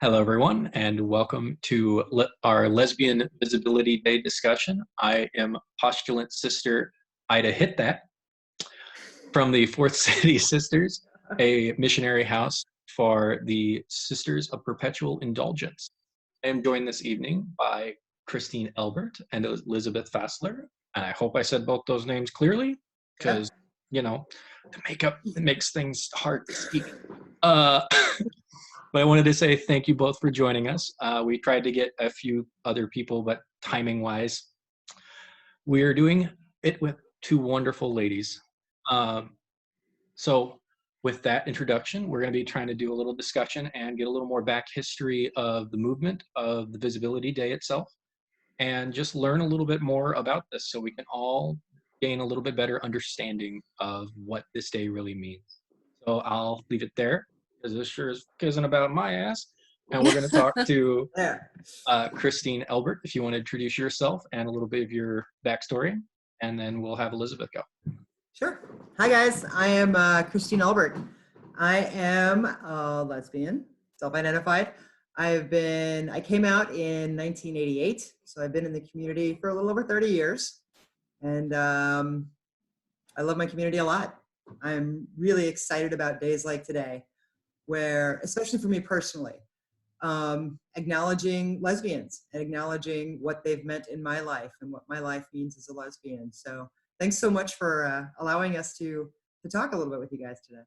Hello, everyone, and welcome to our Lesbian Visibility Day discussion. I am Postulant Sister Ida Hitthat from the Fourth City Sisters, a missionary house for the Sisters of Perpetual Indulgence. I am joined this evening by Christine Elbert and Elizabeth Fassler, and I hope I said both those names clearly, because, the makeup makes things hard to speak. But I wanted to say thank you both for joining us. We tried to get a few other people, but timing-wise, we're doing it with two wonderful ladies. So with that introduction, we're going to be trying to do a little discussion and get a little more back history of the movement of the Visibility Day itself, and just learn a little bit more about this so we can all gain a little bit better understanding of what this day really means. So I'll leave it there, because this sure isn't about my ass. And we're going to talk to Christine Elbert, if you want to introduce yourself and a little bit of your backstory, and then we'll have Elizabeth go. Sure. Hi, guys. I am Christine Elbert. I am a lesbian, self-identified. I came out in 1988, so I've been in the community for a little over 30 years, and I love my community a lot. I'm really excited about days like today, where, especially for me personally, acknowledging lesbians and acknowledging what they've meant in my life and what my life means as a lesbian. So thanks so much for allowing us to talk a little bit with you guys today.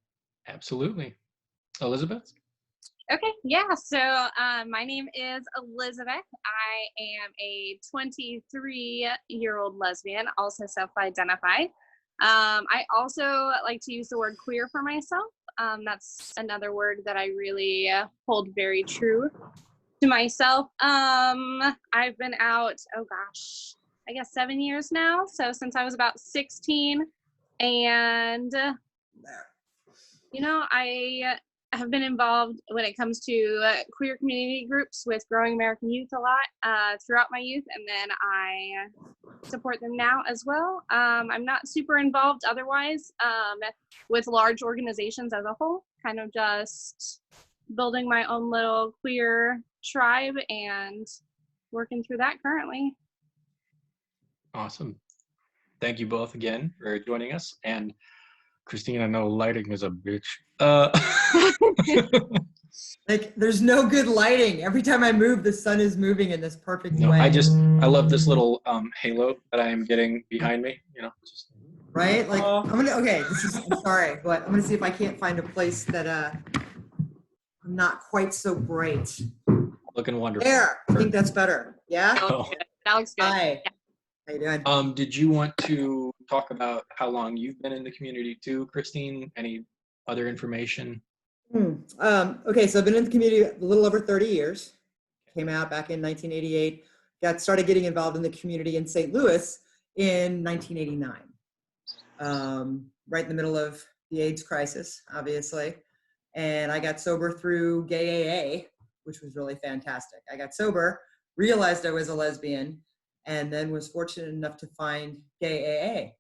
Absolutely. Elizabeth? Okay, yeah, so my name is Elizabeth. I am a 23-year-old lesbian, also self-identified. I also like to use the word queer for myself. That's another word that I really hold very true to myself. I've been out, I guess 7 years now. So since I was about 16, and I have been involved when it comes to queer community groups with Growing American Youth a lot throughout my youth, and then I support them now as well. I'm not super involved otherwise with large organizations as a whole, kind of just building my own little queer tribe and working through that currently. Awesome. Thank you both again for joining us. And Christine, I know lighting is a bitch. Like, there's no good lighting. Every time I move, the sun is moving in this perfect way. I love this little halo that I am getting behind me. Right? Like, I'm sorry, but I'm gonna see if I can't find a place that I'm not quite so bright. Looking wonderful. There, I think that's better. Yeah? That looks good. Hi. Yeah. How you doing? Did you want to talk about how long you've been in the community too, Christine? Any other information? Okay, so I've been in the community a little over 30 years. Came out back in 1988. Started getting involved in the community in St. Louis in 1989. Right in the middle of the AIDS crisis, obviously. And I got sober through gay AA, which was really fantastic. I got sober, realized I was a lesbian, and then was fortunate enough to find gay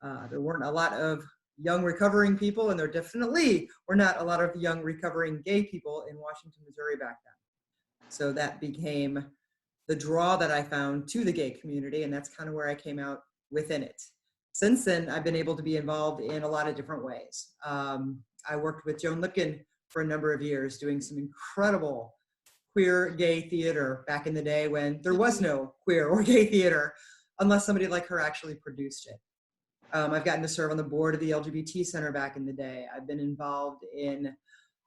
AA. There weren't a lot of young recovering people, and there definitely were not a lot of young recovering gay people in Washington, Missouri back then. So that became the draw that I found to the gay community, and that's kind of where I came out within it. Since then, I've been able to be involved in a lot of different ways. I worked with Joan Lipkin for a number of years, doing some incredible queer gay theater back in the day when there was no queer or gay theater, unless somebody like her actually produced it. I've gotten to serve on the board of the LGBT Center back in the day. I've been involved in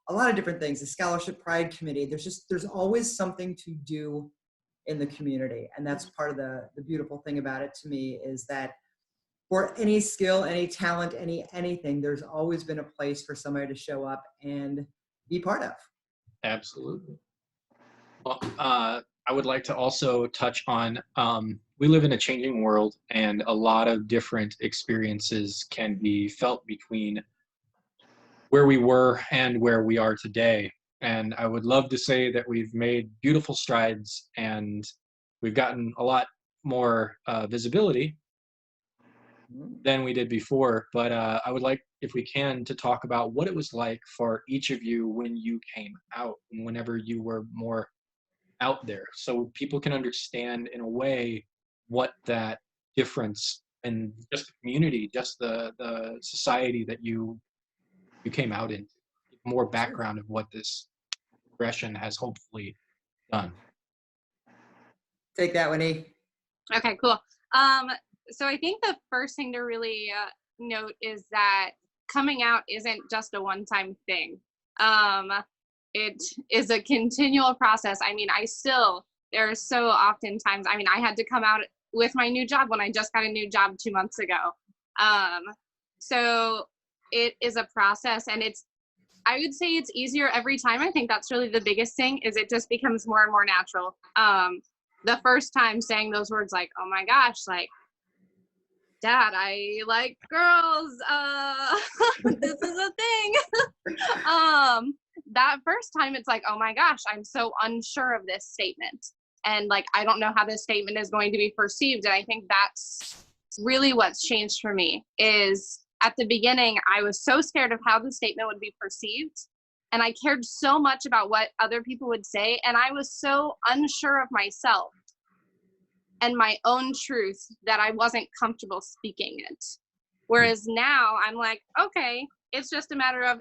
a lot of different things, the Scholarship Pride Committee. There's always something to do in the community. And that's part of the beautiful thing about it to me, is that for any skill, any talent, anything, there's always been a place for somebody to show up and be part of. Absolutely. Well, I would like to also touch on, we live in a changing world, and a lot of different experiences can be felt between where we were and where we are today. And I would love to say that we've made beautiful strides and we've gotten a lot more visibility. than we did before. But I would like, if we can, to talk about what it was like for each of you when you came out and whenever you were more out there, so people can understand in a way what that difference in just the community, just the society that you came out in, more Sure. background of what this progression has hopefully done. Take that, Winnie. Okay, cool. So I think the first thing to really note is that coming out isn't just a one-time thing. It is a continual process. I mean, there are so often times, I mean, I had to come out with my new job when I just got a new job 2 months ago. So it is a process, and I would say it's easier every time. I think that's really the biggest thing, is it just becomes more and more natural. The first time saying those words, like, oh my gosh, like, Dad, I like girls, this is a thing. That first time it's like, oh my gosh, I'm so unsure of this statement. And like, I don't know how this statement is going to be perceived. And I think that's really what's changed for me. Is at the beginning, I was so scared of how the statement would be perceived. And I cared so much about what other people would say. And I was so unsure of myself and my own truth that I wasn't comfortable speaking it. Whereas now I'm like, okay, it's just a matter of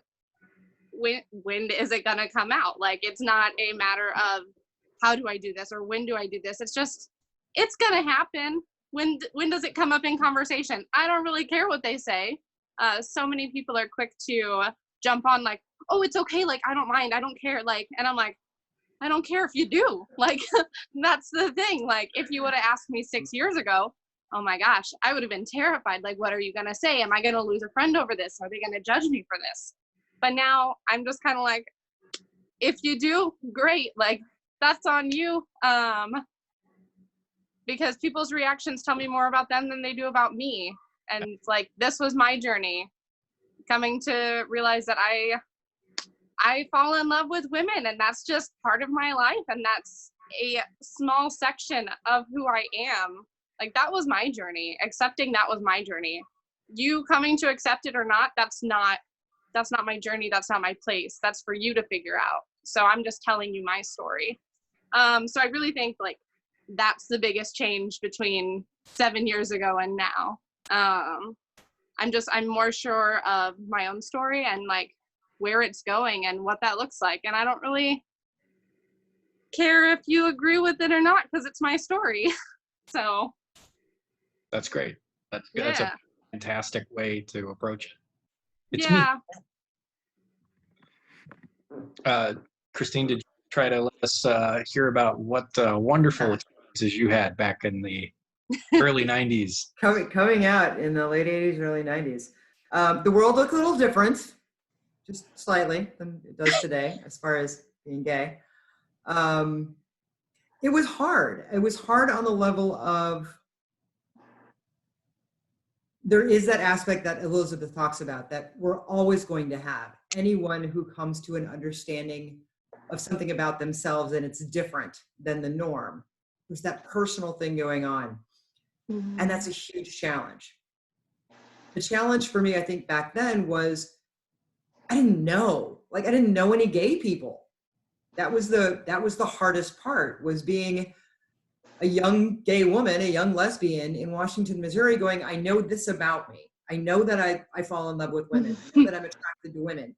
when is it gonna come out? Like, it's not a matter of how do I do this or when do I do this? It's just, it's gonna happen. When does it come up in conversation? I don't really care what they say. So many people are quick to jump on like, oh, it's okay, like, I don't mind, I don't care, like, and I'm like, I don't care if you do. Like, that's the thing. Like, if you would have asked me 6 years ago, oh my gosh, I would have been terrified. Like, what are you going to say? Am I going to lose a friend over this? Are they going to judge me for this? But now I'm just kind of like, if you do, great. Like, that's on you. Because people's reactions tell me more about them than they do about me. And like, this was my journey, coming to realize that I fall in love with women, and that's just part of my life, and that's a small section of who I am. Like, that was my journey. Accepting that was my journey. You coming to accept it or not, that's not my journey. That's not my place. That's for you to figure out. So I'm just telling you my story. So I really think like that's the biggest change between 7 years ago and now. I'm more sure of my own story and like where it's going and what that looks like. And I don't really care if you agree with it or not, because it's my story. So That's great. That's good. Yeah. That's a fantastic way to approach it. It's Yeah. me. Christine, did you try to let us hear about what wonderful experiences you had back in the early 90s? Coming out in the late 80s, early 90s. The world looked a little different, just slightly, than it does today as far as being gay. It was hard. It was hard on the level of, there is that aspect that Elizabeth talks about that we're always going to have. Anyone who comes to an understanding of something about themselves and it's different than the norm, there's that personal thing going on. Mm-hmm. And that's a huge challenge. The challenge for me, I think back then was, I didn't know any gay people. That was the hardest part, was being a young gay woman, a young lesbian in Washington, Missouri, going, I know this about me. I know that I fall in love with women. I know that I'm attracted to women.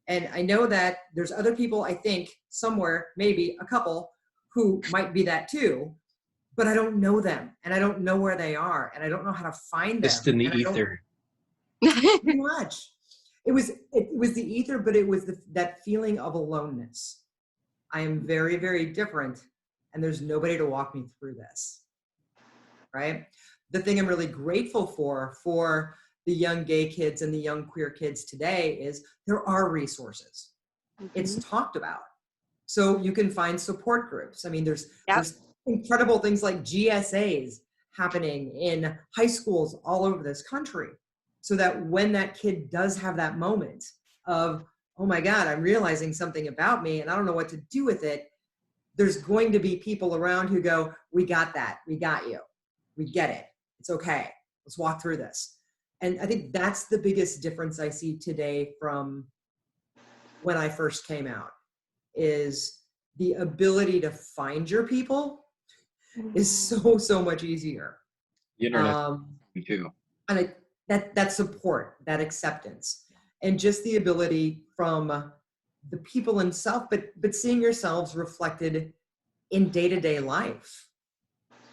And I know that there's other people, I think, somewhere, maybe a couple, who might be that too, but I don't know them, and I don't know where they are, and I don't know how to find them. Just in the ether. Pretty much. It was the ether, but it was that feeling of aloneness. I am very, very different, and there's nobody to walk me through this, right? The thing I'm really grateful for the young gay kids and the young queer kids today is there are resources. Mm-hmm. It's talked about. So you can find support groups. I mean, there's incredible things like GSAs happening in high schools all over this country, so that when that kid does have that moment of, oh my God, I'm realizing something about me and I don't know what to do with it, there's going to be people around who go, we got that, we got you, we get it, it's okay, let's walk through this. And I think that's the biggest difference I see today from when I first came out, is the ability to find your people is so much easier. The internet too. And that support, that acceptance, and just the ability from the people themselves, but seeing yourselves reflected in day-to-day life,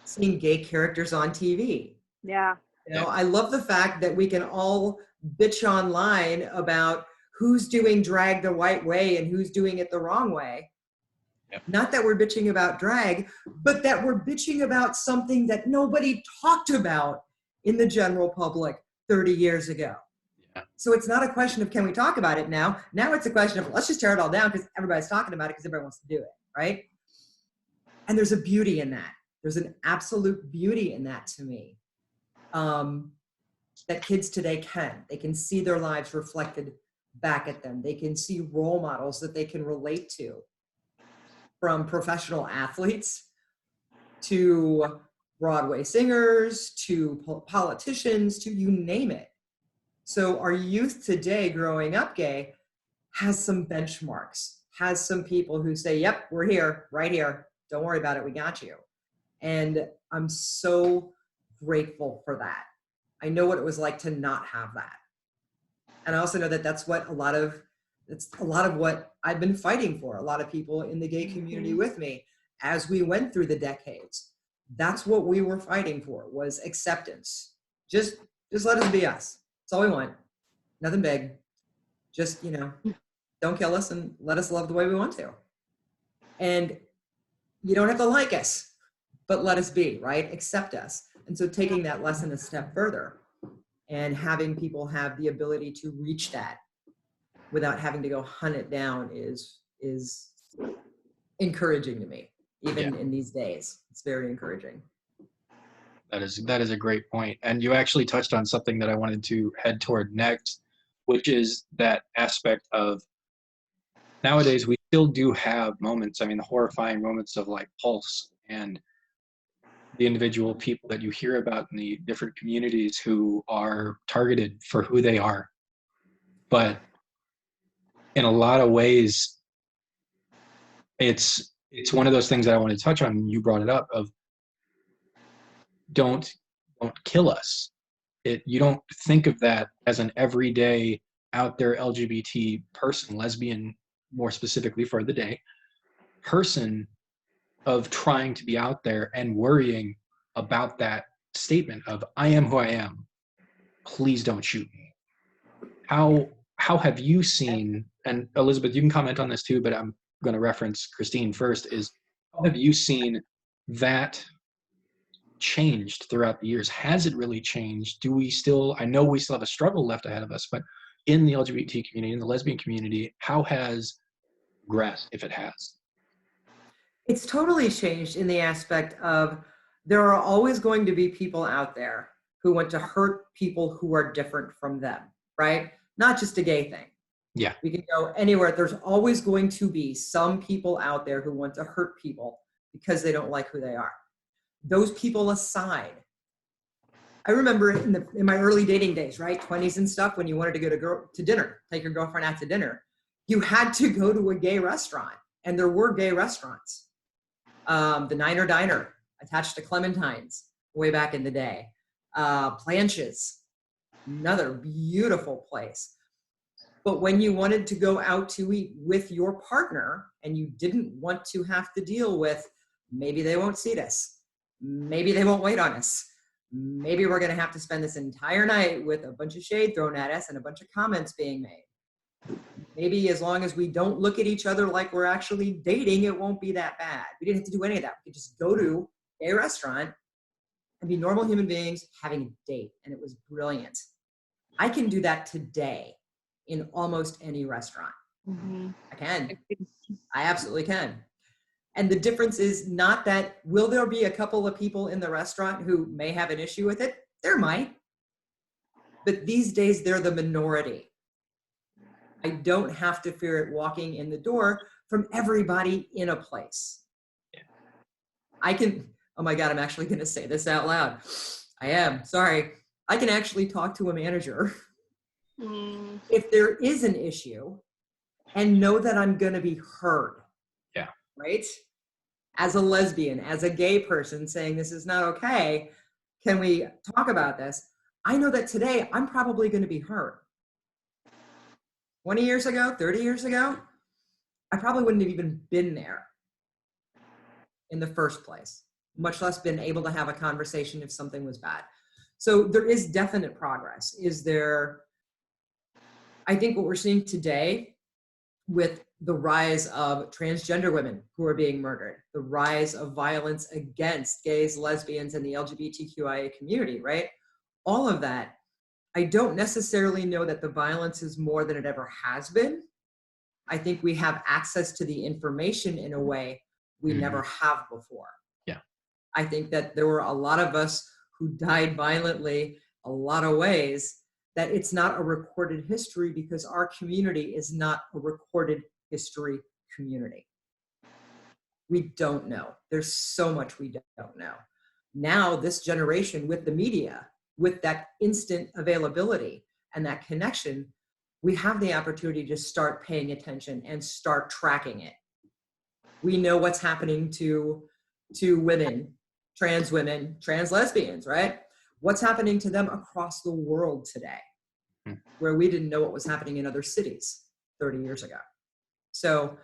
seeing gay characters on TV. Yeah. You know, I love the fact that we can all bitch online about who's doing drag the right way and who's doing it the wrong way. Yep. Not that we're bitching about drag, but that we're bitching about something that nobody talked about in the general public 30 years ago. Yeah. So it's not a question of can we talk about it now? Now it's a question of let's just tear it all down because everybody's talking about it because everybody wants to do it, right? And there's a beauty in that. There's an absolute beauty in that to me. That kids today they can see their lives reflected back at them. They can see role models that they can relate to, from professional athletes to Broadway singers to politicians to you name it. So our youth today growing up gay has some benchmarks, has some people who say, yep, we're here, right here. Don't worry about it. We got you. And I'm so grateful for that. I know what it was like to not have that. And I also know that that's what a lot of what I've been fighting for. A lot of people in the gay community with me as we went through the decades. That's what we were fighting for, was acceptance. Just let us be us. That's all we want. Nothing big. Just, don't kill us and let us love the way we want to. And you don't have to like us, but let us be, right? Accept us. And so taking that lesson a step further and having people have the ability to reach that without having to go hunt it down is encouraging to me, even in these days. It's very encouraging. That is a great point. And you actually touched on something that I wanted to head toward next, which is that aspect of nowadays we still do have moments, I mean, the horrifying moments of like Pulse and the individual people that you hear about in the different communities who are targeted for who they are. But in a lot of ways, it's one of those things that I want to touch on. You brought it up of don't kill us. You don't think of that as an everyday out there LGBT person, lesbian more specifically for the day, person of trying to be out there and worrying about that statement of I am who I am. Please don't shoot me. How have you seen, and Elizabeth, you can comment on this too, but I'm going to reference Christine first, is how have you seen that changed throughout the years? Has it really changed? I know we still have a struggle left ahead of us, but in the LGBT community, in the lesbian community, how has progressed, if it has? It's totally changed in the aspect of there are always going to be people out there who want to hurt people who are different from them, right? Not just a gay thing. Yeah. We can go anywhere. There's always going to be some people out there who want to hurt people because they don't like who they are. Those people aside, I remember in my early dating days, right, 20s and stuff, when you wanted to go to dinner, take your girlfriend out to dinner, you had to go to a gay restaurant, and there were gay restaurants. The Niner Diner, attached to Clementine's, way back in the day. Planches, another beautiful place. But when you wanted to go out to eat with your partner and you didn't want to have to deal with, maybe they won't seat us, maybe they won't wait on us, maybe we're going to have to spend this entire night with a bunch of shade thrown at us and a bunch of comments being made. Maybe as long as we don't look at each other like we're actually dating, it won't be that bad. We didn't have to do any of that. We could just go to a restaurant and be normal human beings having a date. And it was brilliant. I can do that today in almost any restaurant. Mm-hmm. I can. I absolutely can. And the difference is not that, will there be a couple of people in the restaurant who may have an issue with it? There might. But these days, they're the minority. I don't have to fear it walking in the door from everybody in a place. I can, oh my God, I'm actually going to say this out loud. I am, sorry. I can actually talk to a manager Mm, if there is an issue and know that I'm going to be heard. Yeah. Right? As a lesbian, as a gay person saying this is not okay, can we talk about this? I know that today I'm probably going to be heard. 20 years ago, 30 years ago, I probably wouldn't have even been there in the first place, much less been able to have a conversation if something was bad. So there is definite progress. I think what we're seeing today with the rise of transgender women who are being murdered, the rise of violence against gays, lesbians, and the LGBTQIA community, right? All of that, I don't necessarily know that the violence is more than it ever has been. I think we have access to the information in a way we never have before. Yeah. I think that there were a lot of us who died violently a lot of ways that it's not a recorded history because our community is not a recorded history community. We don't know. There's so much we don't know. Now, this generation with the media, with that instant availability and that connection, we have the opportunity to start paying attention and start tracking it. We know what's happening to women, trans lesbians, right? What's happening to them across the world today, where we didn't know what was happening in other cities 30 years ago. So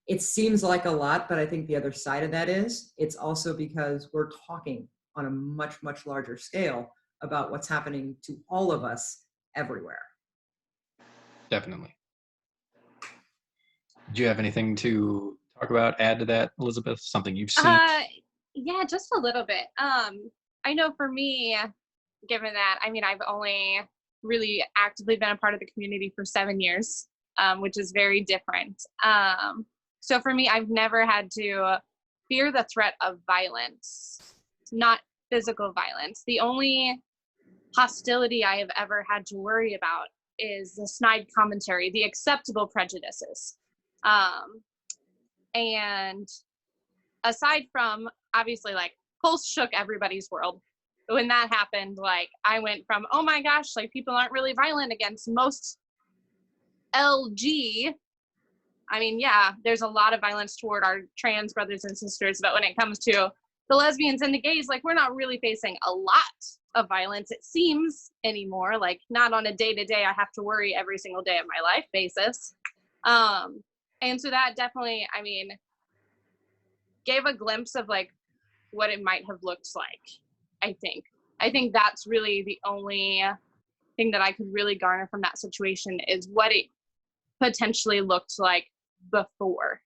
it seems like a lot, but I think the other side of that is it's also because we're talking on a much, much larger scale about what's happening to all of us everywhere. Definitely. Do you have anything to talk about, add to that, Elizabeth? Something you've seen? yeah, just a little bit. I know for me, given that, I mean, I've only really actively been a part of the community for 7 years, which is very different. So for me, I've never had to fear the threat of violence, not physical violence. The only hostility I have ever had to worry about is the snide commentary, the acceptable prejudices. And aside from, obviously, like, Pulse shook everybody's world. When that happened, like, I went from, oh my gosh, like, people aren't really violent against most LG. I mean, yeah, there's a lot of violence toward our trans brothers and sisters, but when it comes to the lesbians and the gays, like, we're not really facing a lot of violence, it seems, anymore. Like, not on a day-to-day, I have to worry every single day of my life basis. And so that definitely, I mean, gave a glimpse of, like, what it might have looked like, I think. I think that's really the only thing that I could really garner from that situation is what it potentially looked like before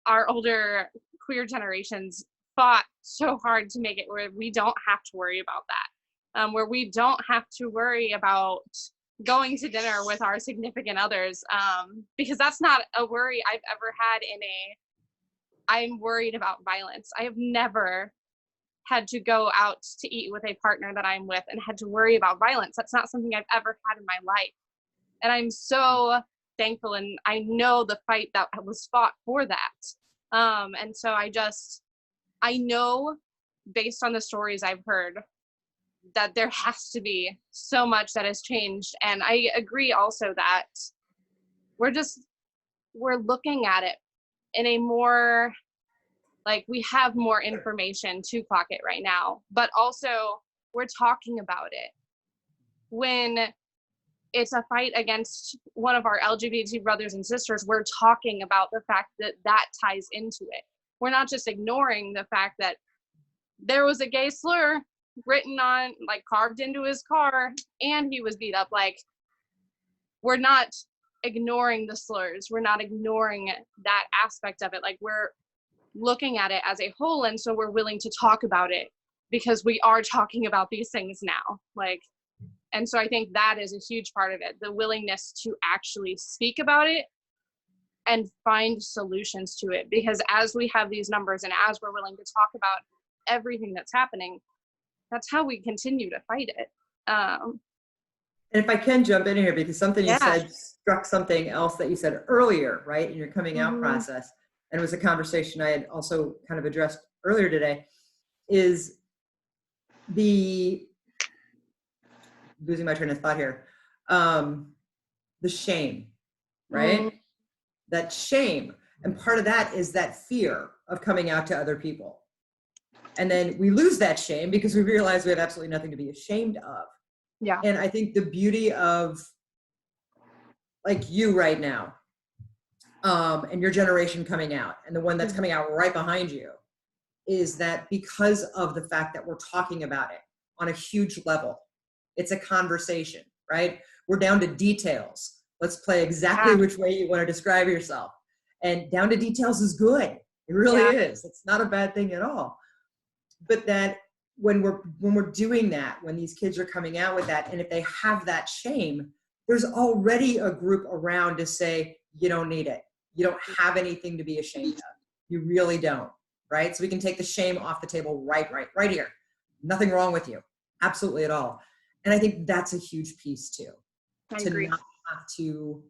our older queer generations fought so hard to make it where we don't have to worry about that, where we don't have to worry about going to dinner with our significant others, because that's not a worry I've ever had I'm worried about violence. I have never had to go out to eat with a partner that I'm with and had to worry about violence. That's not something I've ever had in my life. And I'm so thankful, and I know the fight that was fought for that. And so I know, based on the stories I've heard, that there has to be so much that has changed. And I agree also that we're looking at it in a more, like, we have more information to clock it right now, but also we're talking about it. When it's a fight against one of our LGBT brothers and sisters, we're talking about the fact that that ties into it. We're not just ignoring the fact that there was a gay slur written on, like, carved into his car, and he was beat up. Like, we're not ignoring the slurs. We're not ignoring that aspect of it. Like, we're looking at it as a whole, and so we're willing to talk about it because we are talking about these things now. Like, and so I think that is a huge part of it, the willingness to actually speak about it and find solutions to it. Because as we have these numbers and as we're willing to talk about everything that's happening, that's how we continue to fight it. And if I can jump in here, because something you said struck something else that you said earlier, right, in your coming out process, and it was a conversation I had also kind of addressed earlier today, is the losing my train of thought here. The shame, right? Mm. That shame. And part of that is that fear of coming out to other people. And then we lose that shame because we realize we have absolutely nothing to be ashamed of. Yeah. And I think the beauty of like you right now, and your generation coming out, and the one that's coming out right behind you, is that because of the fact that we're talking about it on a huge level, it's a conversation, right? We're down to details. Let's play exactly which way you want to describe yourself. And down to details is good. It really is. It's not a bad thing at all. But that when we're doing that, when these kids are coming out with that, and if they have that shame, there's already a group around to say, you don't need it. You don't have anything to be ashamed of. You really don't, right? So we can take the shame off the table right here. Nothing wrong with you, absolutely at all. And I think that's a huge piece too. I to agree. not have to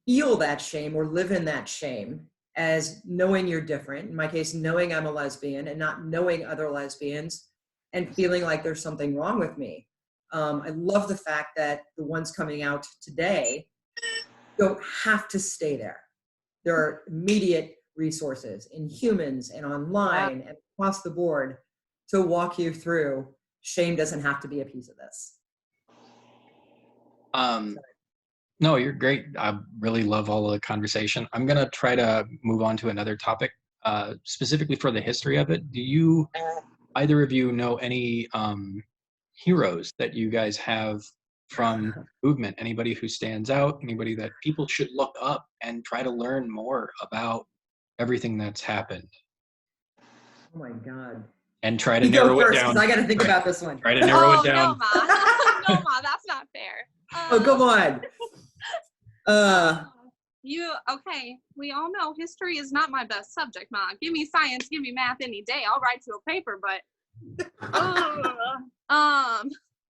feel that shame or live in that shame as knowing you're different. In my case, knowing I'm a lesbian and not knowing other lesbians and feeling like there's something wrong with me. I love the fact that the ones coming out today don't have to stay there. There are immediate resources in humans and online and across the board to walk you through. Shame doesn't have to be a piece of this. No, you're great. I really love all of the conversation. I'm going to try to move on to another topic, specifically for the history of it. Do you, either of you, know any heroes that you guys have from the movement? Anybody who stands out? Anybody that people should look up and try to learn more about everything that's happened? Oh my God. And try to You go narrow it first, down. because I got to think about this one. Try to narrow it down. No, Ma. No, Ma, that's not fair. Oh, come on. Okay, we all know history is not my best subject, Ma. Give me science, give me math any day. I'll write you a paper, but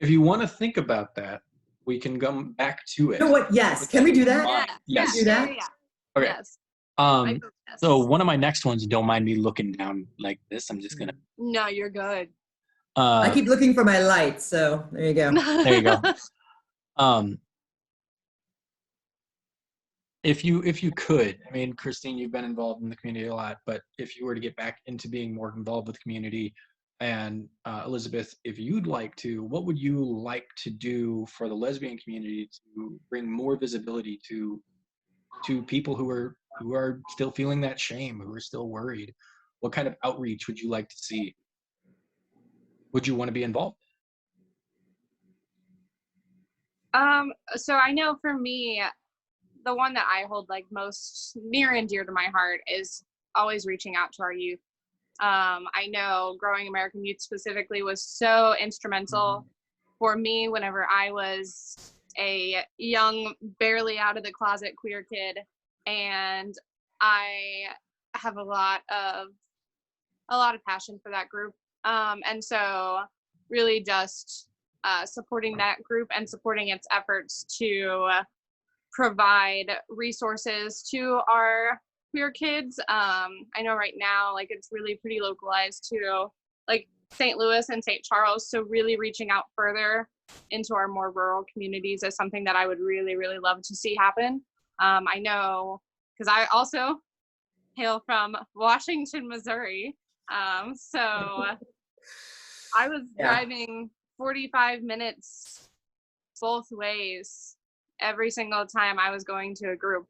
if you want to think about that, we can come back to it. You know what? Yes. Can we do that? Yes. Do that? Yeah. Okay. Yes. So one of my next ones, don't mind me looking down like this. I'm just gonna. No, you're good. I keep looking for my lights, so there you go. There you go. If you could, I mean, Christine, you've been involved in the community a lot, but if you were to get back into being more involved with the community, and Elizabeth, if you'd like to, what would you like to do for the lesbian community to bring more visibility to people who are still feeling that shame, who are still worried? What kind of outreach would you like to see? Would you want to be involved? So I know for me, the one that I hold like most near and dear to my heart is always reaching out to our youth. I know Growing American Youth specifically was so instrumental for me whenever I was a young, barely out of the closet queer kid, and I have a lot of passion for that group. And so really just supporting that group and supporting its efforts to provide resources to our queer kids. I know right now, like, it's really pretty localized to like St. Louis and St. Charles. So really reaching out further into our more rural communities is something that I would really, really love to see happen. I know, because I also hail from Washington, Missouri. So I was driving 45 minutes both ways every single time I was going to a group,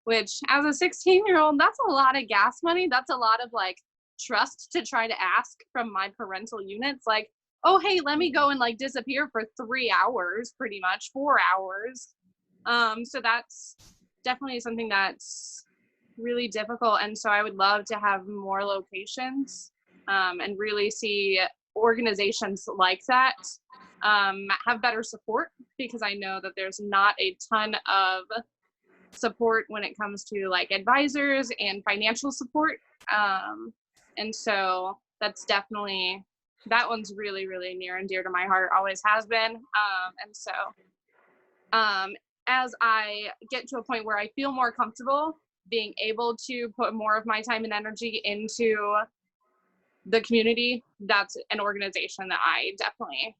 which as a 16-year-old, that's a lot of gas money. That's a lot of like trust to try to ask from my parental units. Like, oh, hey, let me go and like disappear for 3 hours, pretty much 4 hours. So that's definitely something that's really difficult. And so I would love to have more locations and really see organizations like that have better support, because I know that there's not a ton of support when it comes to like advisors and financial support. And so that's definitely, that one's really, really near and dear to my heart, always has been. And so as I get to a point where I feel more comfortable being able to put more of my time and energy into the community, that's an organization that I definitely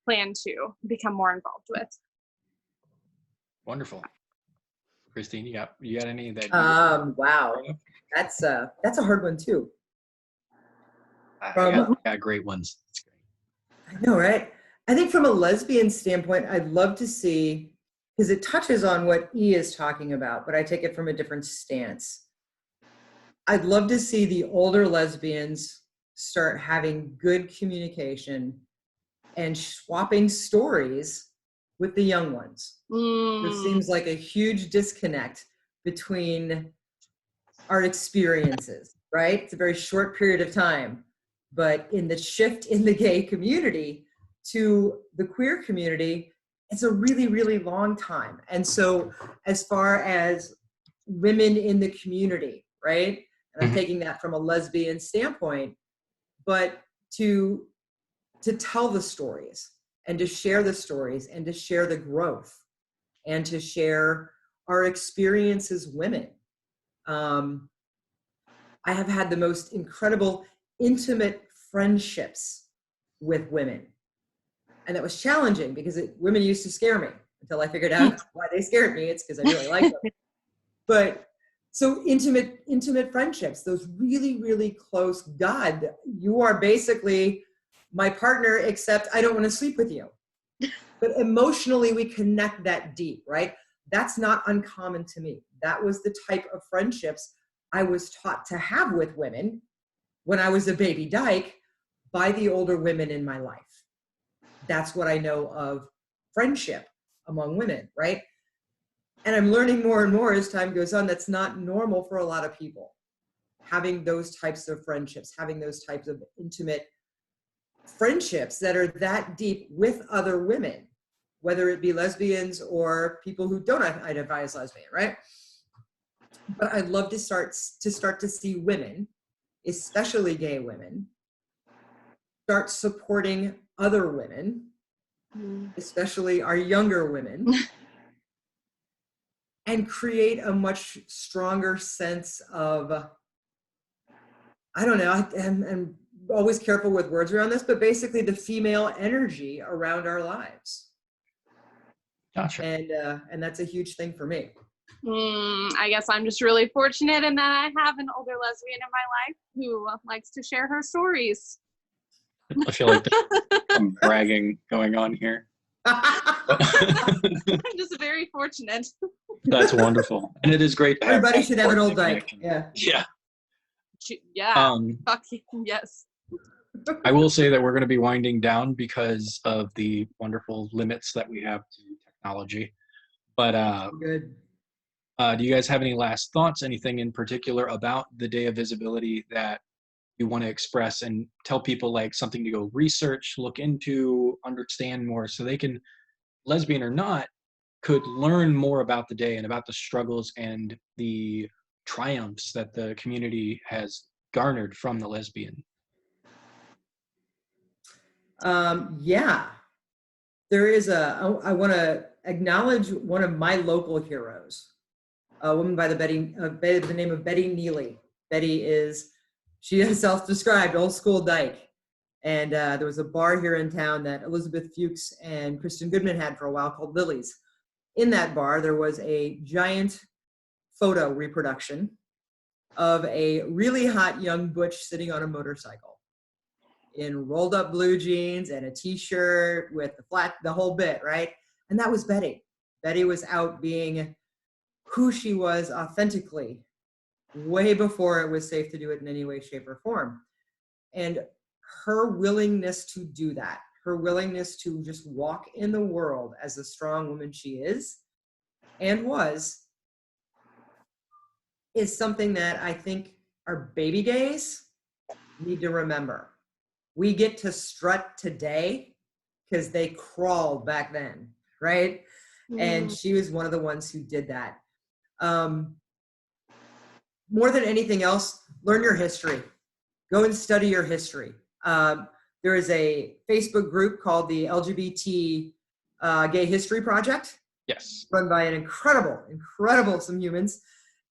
plan to become more involved with. Wonderful. Christine, you got any that Wow. That's a hard one too. I got great ones. That's great. I know, right? I think from a lesbian standpoint, I'd love to see, because it touches on what E is talking about, but I take it from a different stance. I'd love to see the older lesbians start having good communication and swapping stories with the young ones. There seems like a huge disconnect between our experiences, right? It's a very short period of time, but in the shift in the gay community to the queer community, it's a really, really long time. And so as far as women in the community, right? And I'm taking that from a lesbian standpoint, but to tell the stories and to share the stories and to share the growth and to share our experience as women. I have had the most incredible, intimate friendships with women. And that was challenging because women used to scare me until I figured out why they scared me. It's because I really liked them. But so intimate friendships, those really, really close, God, you are basically my partner, except I don't want to sleep with you. But emotionally, we connect that deep, right? That's not uncommon to me. That was the type of friendships I was taught to have with women when I was a baby dyke by the older women in my life. That's what I know of friendship among women, right? And I'm learning more and more as time goes on, that's not normal for a lot of people. Having those types of friendships, having those types of intimate friendships that are that deep with other women, whether it be lesbians or people who don't identify as lesbian, right? But I'd love to start to see women, especially gay women, start supporting other women, especially our younger women, and create a much stronger sense of, I don't know, I'm always careful with words around this, but basically the female energy around our lives. Gotcha. And that's a huge thing for me. I guess I'm just really fortunate in that I have an older lesbian in my life who likes to share her stories. I feel like there's some bragging going on here. I'm just very fortunate. That's wonderful. And it is great to have everybody should have an old dyke. Yeah. Yeah. Yes. I will say that we're going to be winding down because of the wonderful limits that we have to technology. But Good. Do you guys have any last thoughts, anything in particular about the Day of Visibility that you want to express and tell people, like something to go research, look into, understand more, so they can, lesbian or not, could learn more about the day and about the struggles and the triumphs that the community has garnered from the lesbian? Yeah, there is I want to acknowledge one of my local heroes, a woman by the name of Betty Neely. She is self-described old school dyke. And there was a bar here in town that Elizabeth Fuchs and Kristen Goodman had for a while called Lily's. In that bar, there was a giant photo reproduction of a really hot young butch sitting on a motorcycle in rolled up blue jeans and a t-shirt with the whole bit, right? And that was Betty. Betty was out being who she was authentically way before it was safe to do it in any way, shape, or form. And her willingness to do that, her willingness to just walk in the world as the strong woman she is and was, is something that I think our baby gays need to remember. We get to strut today because they crawled back then, right? And she was one of the ones who did that. More than anything else, learn your history. Go and study your history. There is a Facebook group called the LGBT Gay History Project. Yes. Run by an incredible some humans.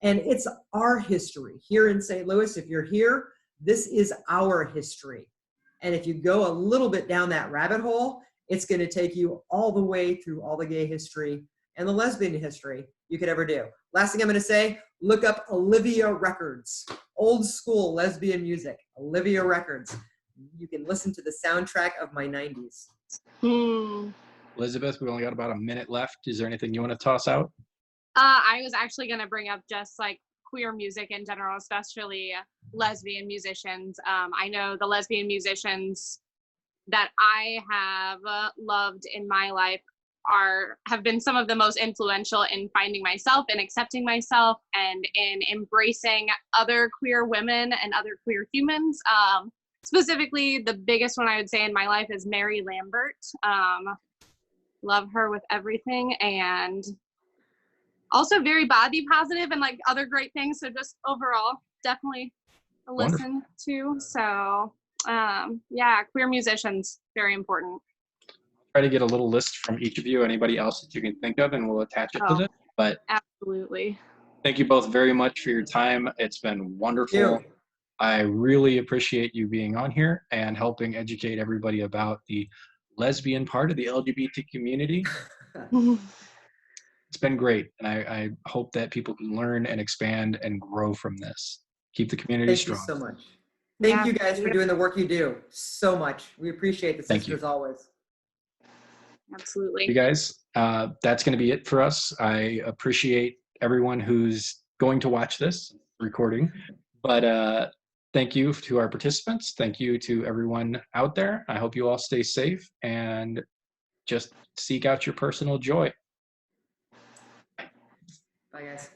And it's our history here in St. Louis. If you're here, This is our history. And if you go a little bit down that rabbit hole, it's going to take you all the way through all the gay history and the lesbian history you could ever do. Last thing I'm going to say, look up Olivia Records, old school lesbian music, Olivia Records. You can listen to the soundtrack of my 90s. Elizabeth, we only got about a minute left. Is there anything you want to toss out? I was actually going to bring up just like queer music in general, especially lesbian musicians. I know the lesbian musicians that I have loved in my life have been some of the most influential in finding myself and accepting myself and in embracing other queer women and other queer humans. Specifically, the biggest one I would say in my life is Mary Lambert. Love her with everything, and also very body positive and like other great things. So just overall, definitely a listen to. So yeah, queer musicians, very important. Try to get a little list from each of you, anybody else that you can think of, and we'll attach it to this. But absolutely. Thank you both very much for your time. It's been wonderful. I really appreciate you being on here and helping educate everybody about the lesbian part of the LGBT community. It's been great, and I hope that people can learn and expand and grow from this. Keep the community strong. Thank you so much. Thank you guys for doing the work you do so much. We appreciate the sisters always. Absolutely. You guys, that's going to be it for us. I appreciate everyone who's going to watch this recording, but thank you to our participants. Thank you to everyone out there. I hope you all stay safe and just seek out your personal joy. Bye, guys.